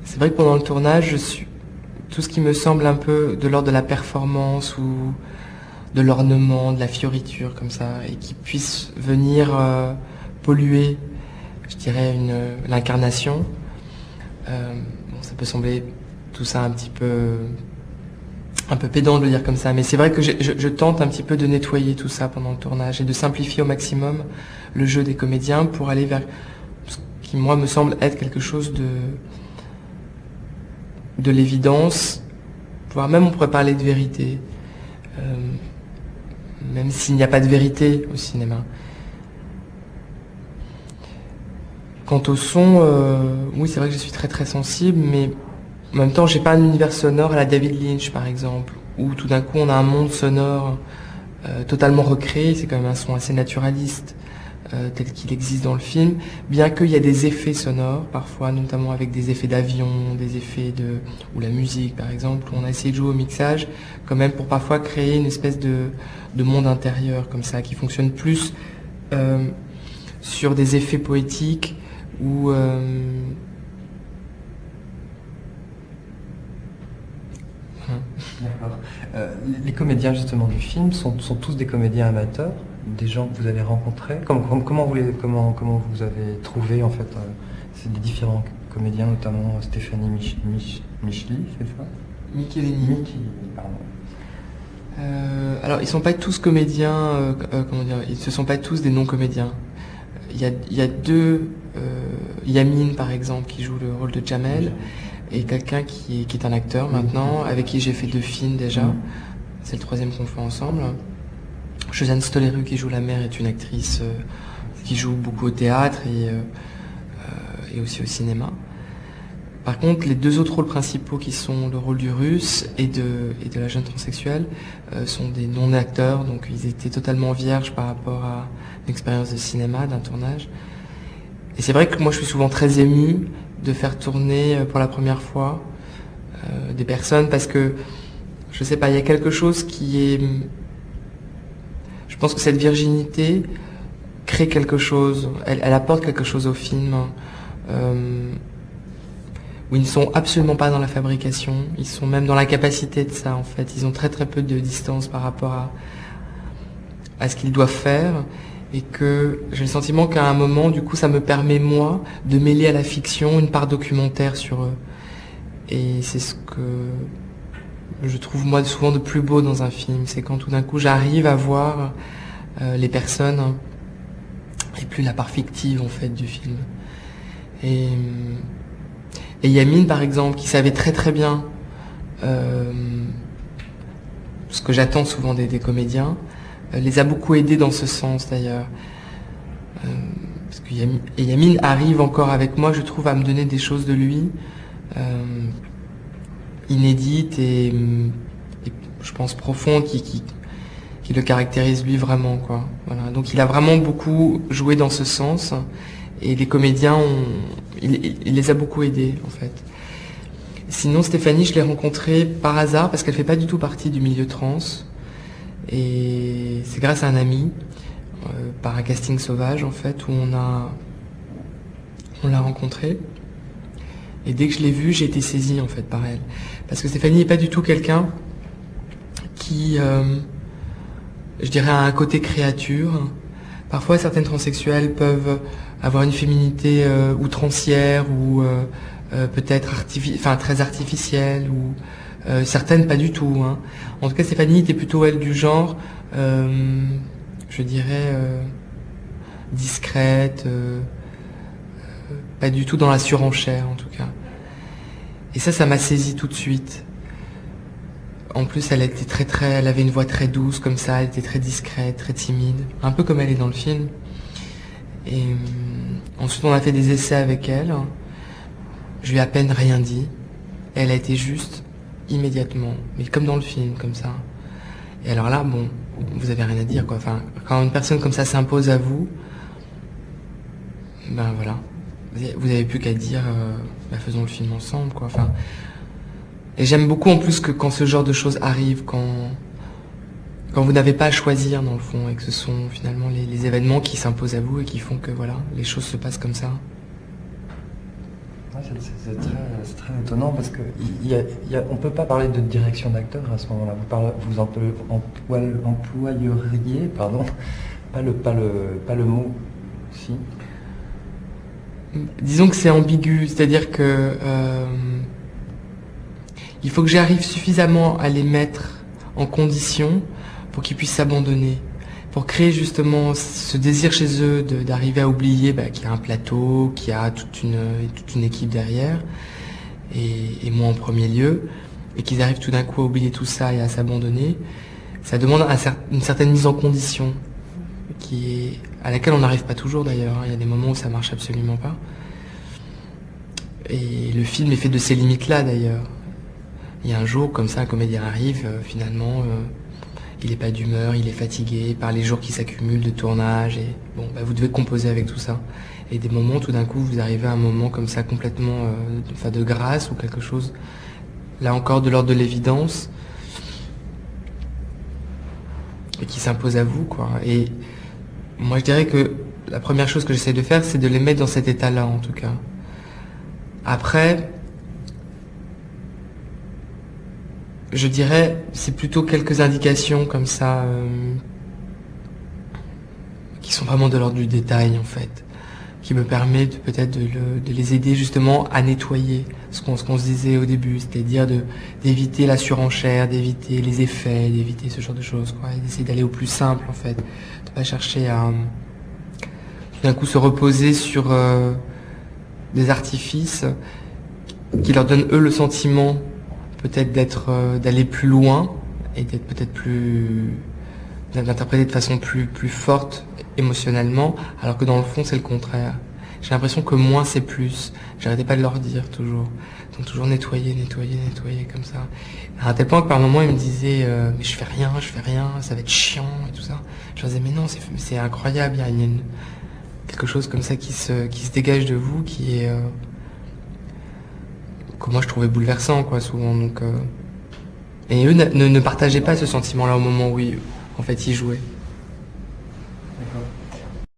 C'est vrai que pendant le tournage, tout ce qui me semble un peu de l'ordre de la performance ou de l'ornement, de la fioriture comme ça, et qui puisse venir polluer, je dirais, l'incarnation. Ça peut sembler tout ça un peu pédant de le dire comme ça, mais c'est vrai que je tente un petit peu de nettoyer tout ça pendant le tournage et de simplifier au maximum le jeu des comédiens pour aller vers ce qui, moi, me semble être quelque chose de l'évidence, voire même on pourrait parler de vérité, même s'il n'y a pas de vérité au cinéma. Quant au son, oui, c'est vrai que je suis très très sensible, mais en même temps, j'ai pas un univers sonore à la David Lynch, par exemple, où tout d'un coup on a un monde sonore totalement recréé. C'est quand même un son assez naturaliste, tel qu'il existe dans le film, bien qu'il y a des effets sonores, parfois, notamment avec des effets d'avion, des effets ou la musique, par exemple, où on a essayé de jouer au mixage, quand même, pour parfois créer une espèce de monde intérieur, comme ça, qui fonctionne plus sur des effets poétiques, ou D'accord. Les comédiens justement du film sont tous des comédiens amateurs, des gens que vous avez rencontrés. Comment vous avez trouvé en fait ces différents comédiens, notamment Stéphanie Micheli, c'est ça? Michelini. Pardon. Alors, ils sont pas tous comédiens, comment dire, ils ne sont pas tous des non-comédiens. Il y a deux, Yamine par exemple, qui joue le rôle de Jamel, et quelqu'un qui est un acteur maintenant, avec qui j'ai fait 2 films déjà. C'est le 3e qu'on fait ensemble. Josiane Stoleru, qui joue la mère, est une actrice qui joue beaucoup au théâtre et aussi au cinéma. Par contre, les 2 autres rôles principaux, qui sont le rôle du russe et de la jeune transsexuelle, sont des non-acteurs, donc ils étaient totalement vierges par rapport à l'expérience de cinéma, d'un tournage. Et c'est vrai que moi je suis souvent très ému de faire tourner pour la première fois des personnes, parce que, je sais pas, il y a quelque chose qui est... Je pense que cette virginité crée quelque chose, elle apporte quelque chose au film, où ils ne sont absolument pas dans la fabrication, ils sont même dans la capacité de ça en fait. Ils ont très très peu de distance par rapport à ce qu'ils doivent faire, et que j'ai le sentiment qu'à un moment, du coup, ça me permet, moi, de mêler à la fiction une part documentaire sur eux. Et c'est ce que je trouve, moi, souvent de plus beau dans un film, c'est quand tout d'un coup j'arrive à voir les personnes et plus la part fictive en fait du film. Et Yamine par exemple, qui savait très très bien ce que j'attends souvent des comédiens, les a beaucoup aidés dans ce sens d'ailleurs. Parce que Yamine arrive encore avec moi, je trouve, à me donner des choses de lui inédites et je pense profondes, qui le caractérisent lui vraiment, quoi. Voilà. Donc il a vraiment beaucoup joué dans ce sens, et les comédiens il les a beaucoup aidés en fait. Sinon Stéphanie, je l'ai rencontrée par hasard parce qu'elle fait pas du tout partie du milieu trans, et c'est grâce à un ami, par un casting sauvage en fait, où on l'a rencontrée. Et dès que je l'ai vue, j'ai été saisie en fait par elle, parce que Stéphanie n'est pas du tout quelqu'un qui je dirais, a un côté créature. Parfois, certaines transsexuelles peuvent avoir une féminité outrancière ou peut-être très artificielle, ou certaines pas du tout. Hein. En tout cas, Stéphanie était plutôt, elle, du genre, je dirais, discrète, pas du tout dans la surenchère, en tout cas. Et ça m'a saisi tout de suite. En plus, elle était elle avait une voix très douce comme ça, elle était très discrète, très timide, un peu comme elle est dans le film. Et ensuite, on a fait des essais avec elle. Je lui ai à peine rien dit. Elle a été juste immédiatement, mais comme dans le film, comme ça. Et alors là, bon, vous avez rien à dire, quoi. Enfin, quand une personne comme ça s'impose à vous, ben voilà, vous avez plus qu'à dire, faisons le film ensemble, quoi. Enfin. Et j'aime beaucoup en plus que quand ce genre de choses arrive, quand vous n'avez pas à choisir dans le fond, et que ce sont finalement les événements qui s'imposent à vous et qui font que voilà, les choses se passent comme ça. Ouais, C'est très étonnant parce que on peut pas parler de direction d'acteur à ce moment-là. Vous employeriez, pardon, pas le mot, si. Disons que c'est ambigu, c'est-à-dire que il faut que j'arrive suffisamment à les mettre en condition pour qu'ils puissent s'abandonner, pour créer justement ce désir chez eux d'arriver à oublier qu'il y a un plateau, qu'il y a toute une équipe derrière, et moi en premier lieu, et qu'ils arrivent tout d'un coup à oublier tout ça et à s'abandonner. Ça demande une certaine mise en condition, à laquelle on n'arrive pas toujours d'ailleurs. Il y a des moments où ça marche absolument pas. Et le film est fait de ces limites-là d'ailleurs. Il y a un jour, comme ça, un comédien arrive, finalement, il est pas d'humeur, il est fatigué par les jours qui s'accumulent de tournage, et bon, vous devez composer avec tout ça. Et des moments, tout d'un coup, vous arrivez à un moment comme ça, complètement, de grâce ou quelque chose, là encore, de l'ordre de l'évidence, et qui s'impose à vous, quoi. Et moi, je dirais que la première chose que j'essaie de faire, c'est de les mettre dans cet état-là, en tout cas. Après, je dirais, c'est plutôt quelques indications comme ça, qui sont vraiment de l'ordre du détail, en fait, qui me permet peut-être de les aider justement à nettoyer ce qu'on se disait au début, c'est-à-dire d'éviter la surenchère, d'éviter les effets, d'éviter ce genre de choses, quoi, et d'essayer d'aller au plus simple, en fait, de pas chercher à tout d'un coup se reposer sur des artifices qui leur donnent eux le sentiment peut-être d'aller plus loin et d'être peut-être d'interpréter de façon plus forte émotionnellement, alors que dans le fond c'est le contraire. J'ai l'impression que moins c'est plus. J'arrêtais pas de leur dire toujours. Donc toujours nettoyer comme ça. À un tel point que par moments ils me disaient mais je fais rien, ça va être chiant et tout ça. Je leur disais mais non, c'est incroyable, il y a quelque chose comme ça qui se dégage de vous, qui est que moi je trouvais bouleversant, quoi, souvent. Donc et eux ne partageaient pas ce sentiment-là au moment où en fait ils jouaient.